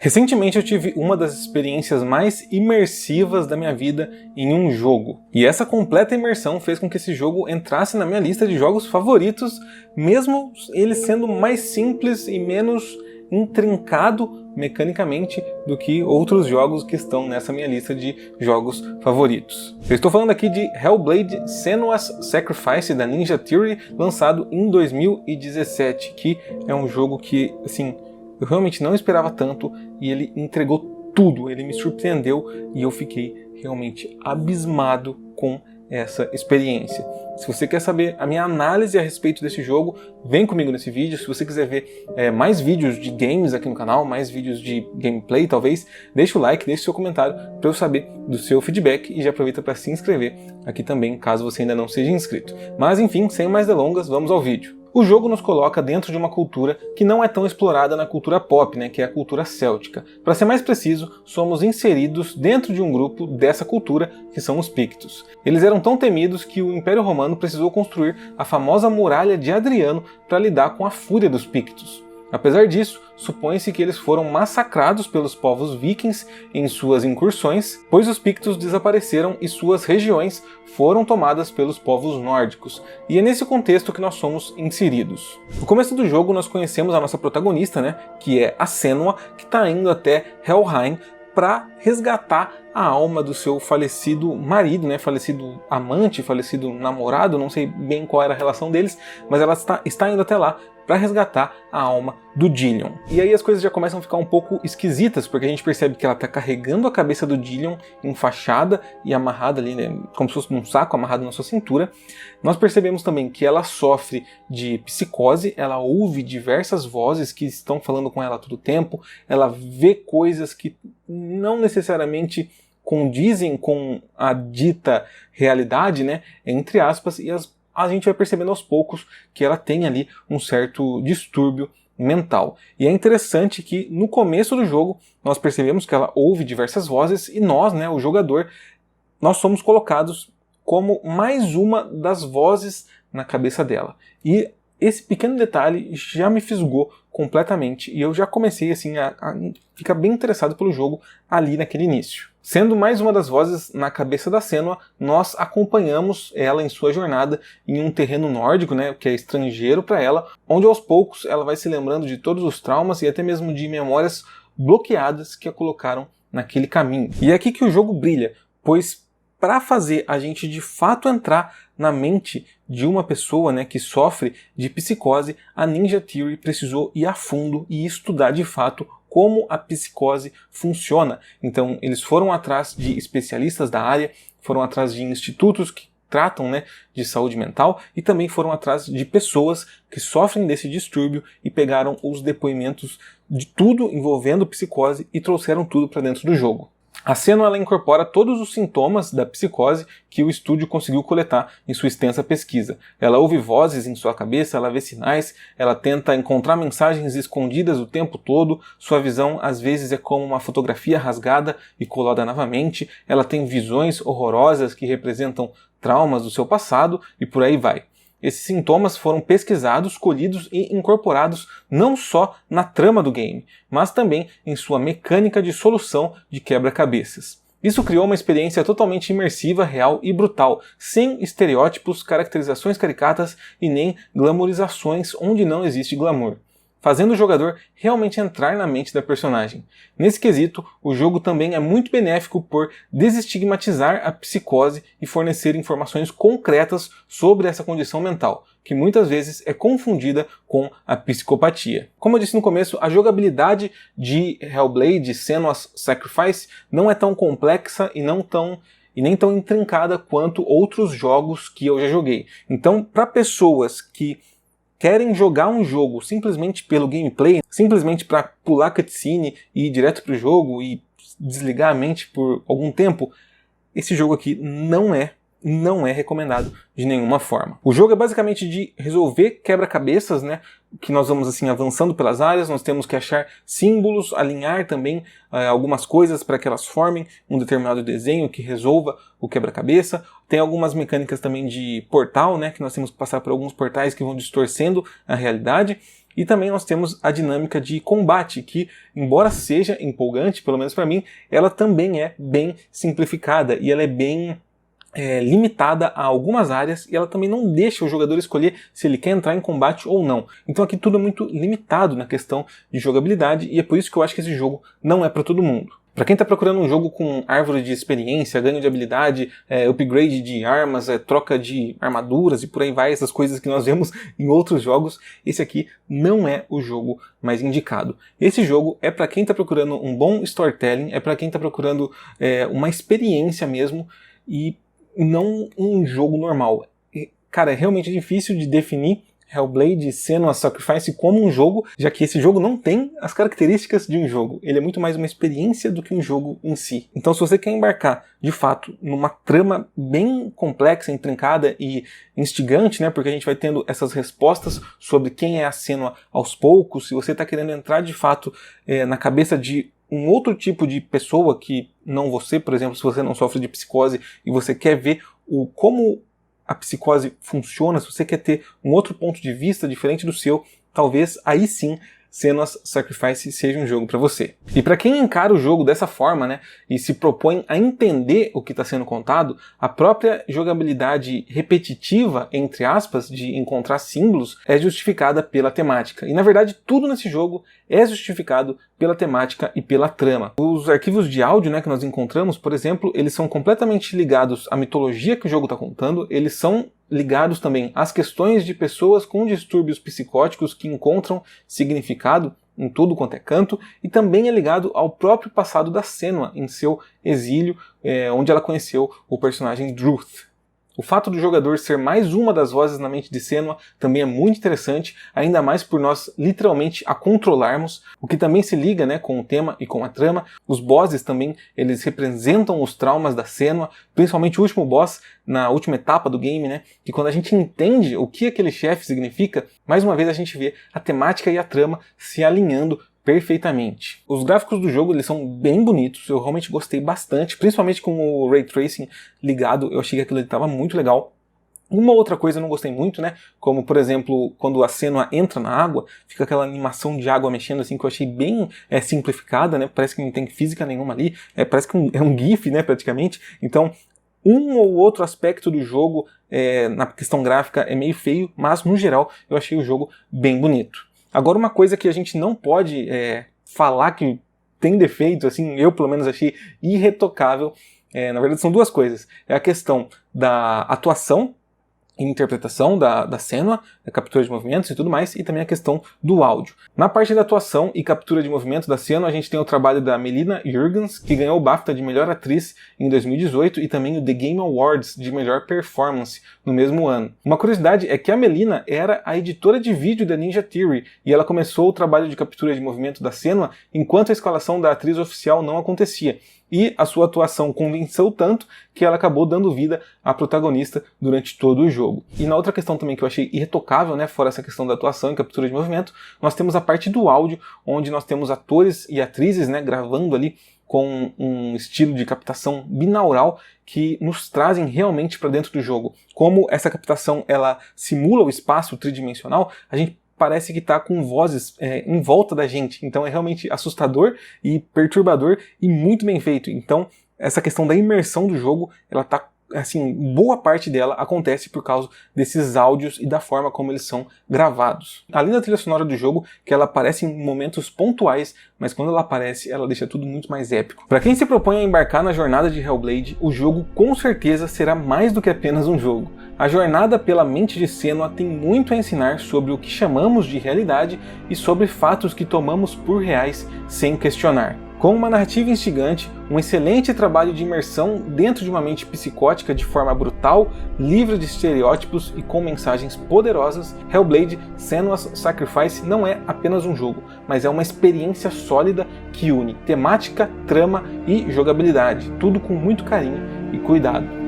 Recentemente eu tive uma das experiências mais imersivas da minha vida em um jogo. E essa completa imersão fez com que esse jogo entrasse na minha lista de jogos favoritos, mesmo ele sendo mais simples e menos intrincado mecanicamente do que outros jogos que estão nessa minha lista de jogos favoritos. Eu estou falando aqui de Hellblade: Senua's Sacrifice da Ninja Theory, lançado em 2017, que é um jogo que, assim, eu realmente não esperava tanto e ele entregou tudo, ele me surpreendeu e eu fiquei realmente abismado com essa experiência. Se você quer saber a minha análise a respeito desse jogo, vem comigo nesse vídeo. Se você quiser ver mais vídeos de games aqui no canal, mais vídeos de gameplay talvez, deixa o like, deixa o seu comentário para eu saber do seu feedback e já aproveita para se inscrever aqui também, caso você ainda não seja inscrito. Mas enfim, sem mais delongas, vamos ao vídeo. O jogo nos coloca dentro de uma cultura que não é tão explorada na cultura pop, né, que é a cultura céltica. Para ser mais preciso, somos inseridos dentro de um grupo dessa cultura, que são os Pictos. Eles eram tão temidos que o Império Romano precisou construir a famosa Muralha de Adriano para lidar com a fúria dos Pictos. Apesar disso, supõe-se que eles foram massacrados pelos povos vikings em suas incursões, pois os Pictos desapareceram e suas regiões foram tomadas pelos povos nórdicos, e é nesse contexto que nós somos inseridos. No começo do jogo nós conhecemos a nossa protagonista, né, que é a Senua, que está indo até Helheim para resgatar a alma do seu falecido marido, né, falecido amante, falecido namorado, não sei bem qual era a relação deles, mas ela está indo até lá para resgatar a alma do Dillion. E aí as coisas já começam a ficar um pouco esquisitas, porque a gente percebe que ela está carregando a cabeça do Dillion enfaixada e amarrada ali, né, como se fosse num saco amarrado na sua cintura. Nós percebemos também que ela sofre de psicose, ela ouve diversas vozes que estão falando com ela a todo tempo, ela vê coisas que não necessariamente condizem com a dita realidade, né, entre aspas, e a gente vai percebendo aos poucos que ela tem ali um certo distúrbio mental. E é interessante que no começo do jogo nós percebemos que ela ouve diversas vozes e nós, né, o jogador, nós somos colocados como mais uma das vozes na cabeça dela. E esse pequeno detalhe já me fisgou completamente e eu já comecei assim a ficar bem interessado pelo jogo ali naquele início. Sendo mais uma das vozes na cabeça da Senua, nós acompanhamos ela em sua jornada em um terreno nórdico, né, que é estrangeiro para ela, onde aos poucos ela vai se lembrando de todos os traumas e até mesmo de memórias bloqueadas que a colocaram naquele caminho. E é aqui que o jogo brilha, pois para fazer a gente de fato entrar na mente de uma pessoa, né, que sofre de psicose, a Ninja Theory precisou ir a fundo e estudar de fato como a psicose funciona. Então eles foram atrás de especialistas da área, foram atrás de institutos que tratam, né, de saúde mental e também foram atrás de pessoas que sofrem desse distúrbio e pegaram os depoimentos de tudo envolvendo psicose e trouxeram tudo para dentro do jogo. A Senua ela incorpora todos os sintomas da psicose que o estúdio conseguiu coletar em sua extensa pesquisa. Ela ouve vozes em sua cabeça, ela vê sinais, ela tenta encontrar mensagens escondidas o tempo todo, sua visão às vezes é como uma fotografia rasgada e colada novamente, ela tem visões horrorosas que representam traumas do seu passado e por aí vai. Esses sintomas foram pesquisados, colhidos e incorporados não só na trama do game, mas também em sua mecânica de solução de quebra-cabeças. Isso criou uma experiência totalmente imersiva, real e brutal, sem estereótipos, caracterizações caricatas e nem glamorizações onde não existe glamour, fazendo o jogador realmente entrar na mente da personagem. Nesse quesito, o jogo também é muito benéfico por desestigmatizar a psicose e fornecer informações concretas sobre essa condição mental, que muitas vezes é confundida com a psicopatia. Como eu disse no começo, a jogabilidade de Hellblade: Senua's Sacrifice não é tão complexa e nem tão intrincada quanto outros jogos que eu já joguei. Então, para pessoas que querem jogar um jogo simplesmente pelo gameplay, simplesmente para pular cutscene e ir direto pro jogo e desligar a mente por algum tempo, esse jogo aqui não é recomendado de nenhuma forma. O jogo é basicamente de resolver quebra-cabeças, né? Que nós vamos assim avançando pelas áreas, nós temos que achar símbolos, alinhar também algumas coisas para que elas formem um determinado desenho que resolva o quebra-cabeça. Tem algumas mecânicas também de portal, né? Que nós temos que passar por alguns portais que vão distorcendo a realidade. E também nós temos a dinâmica de combate, que, embora seja empolgante, pelo menos para mim, ela também é bem simplificada e ela é bem limitada a algumas áreas, e ela também não deixa o jogador escolher se ele quer entrar em combate ou não. Então aqui tudo é muito limitado na questão de jogabilidade, e é por isso que eu acho que esse jogo não é para todo mundo. Para quem está procurando um jogo com árvore de experiência, ganho de habilidade, upgrade de armas, troca de armaduras e por aí vai, essas coisas que nós vemos em outros jogos, esse aqui não é o jogo mais indicado. Esse jogo é para quem está procurando um bom storytelling, é para quem está procurando uma experiência mesmo, e não um jogo normal. Cara, é realmente difícil de definir Hellblade: Senua's Sacrifice como um jogo, já que esse jogo não tem as características de um jogo. Ele é muito mais uma experiência do que um jogo em si. Então, se você quer embarcar, de fato, numa trama bem complexa, intrincada e instigante, né, porque a gente vai tendo essas respostas sobre quem é a Senua aos poucos, se você está querendo entrar, de fato, na cabeça de um outro tipo de pessoa que não você, por exemplo, se você não sofre de psicose e você quer ver como a psicose funciona, se você quer ter um outro ponto de vista diferente do seu, talvez aí sim Senua's Sacrifice seja um jogo para você. E para quem encara o jogo dessa forma, né, e se propõe a entender o que está sendo contado, a própria jogabilidade repetitiva, entre aspas, de encontrar símbolos, é justificada pela temática. E na verdade tudo nesse jogo é justificado pela temática e pela trama. Os arquivos de áudio, né, que nós encontramos, por exemplo, eles são completamente ligados à mitologia que o jogo está contando, eles são ligados também às questões de pessoas com distúrbios psicóticos que encontram significado em tudo quanto é canto, e também é ligado ao próprio passado da Senua em seu exílio, onde ela conheceu o personagem Druth. O fato do jogador ser mais uma das vozes na mente de Senua também é muito interessante, ainda mais por nós literalmente a controlarmos, o que também se liga, né, com o tema e com a trama. Os bosses também, eles representam os traumas da Senua, principalmente o último boss na última etapa do game, né, que quando a gente entende o que aquele chefe significa, mais uma vez a gente vê a temática e a trama se alinhando perfeitamente. Os gráficos do jogo, eles são bem bonitos, eu realmente gostei bastante, principalmente com o Ray Tracing ligado, eu achei que aquilo estava muito legal. Uma outra coisa eu não gostei muito, né, como por exemplo, quando a Senua entra na água, fica aquela animação de água mexendo assim, que eu achei bem simplificada, né, parece que não tem física nenhuma ali, parece que é um GIF, né, praticamente. Então, um ou outro aspecto do jogo, na questão gráfica, é meio feio, mas no geral eu achei o jogo bem bonito. Agora, uma coisa que a gente não pode falar que tem defeito, assim, eu pelo menos achei irretocável, na verdade são duas coisas. É a questão da atuação e interpretação da Senua, a captura de movimentos e tudo mais, e também a questão do áudio. Na parte da atuação e captura de movimentos da Senua, a gente tem o trabalho da Melina Jurgens, que ganhou o BAFTA de melhor atriz em 2018 e também o The Game Awards de melhor performance no mesmo ano. Uma curiosidade é que a Melina era a editora de vídeo da Ninja Theory, e ela começou o trabalho de captura de movimento da Senua enquanto a escalação da atriz oficial não acontecia. E a sua atuação convenceu tanto que ela acabou dando vida à protagonista durante todo o jogo. E na outra questão também que eu achei irretocável, né, fora essa questão da atuação e captura de movimento, nós temos a parte do áudio, onde nós temos atores e atrizes, né, gravando ali com um estilo de captação binaural que nos trazem realmente para dentro do jogo. Como essa captação ela simula o espaço tridimensional, a gente parece que está com vozes em volta da gente. Então é realmente assustador e perturbador e muito bem feito. Então essa questão da imersão do jogo, ela tá, assim, boa parte dela acontece por causa desses áudios e da forma como eles são gravados. Além da trilha sonora do jogo, que ela aparece em momentos pontuais, mas quando ela aparece, ela deixa tudo muito mais épico. Para quem se propõe a embarcar na jornada de Hellblade, o jogo com certeza será mais do que apenas um jogo. A jornada pela mente de Senua tem muito a ensinar sobre o que chamamos de realidade e sobre fatos que tomamos por reais sem questionar. Com uma narrativa instigante, um excelente trabalho de imersão dentro de uma mente psicótica de forma brutal, livre de estereótipos e com mensagens poderosas, Hellblade: Senua's Sacrifice não é apenas um jogo, mas é uma experiência sólida que une temática, trama e jogabilidade, tudo com muito carinho e cuidado.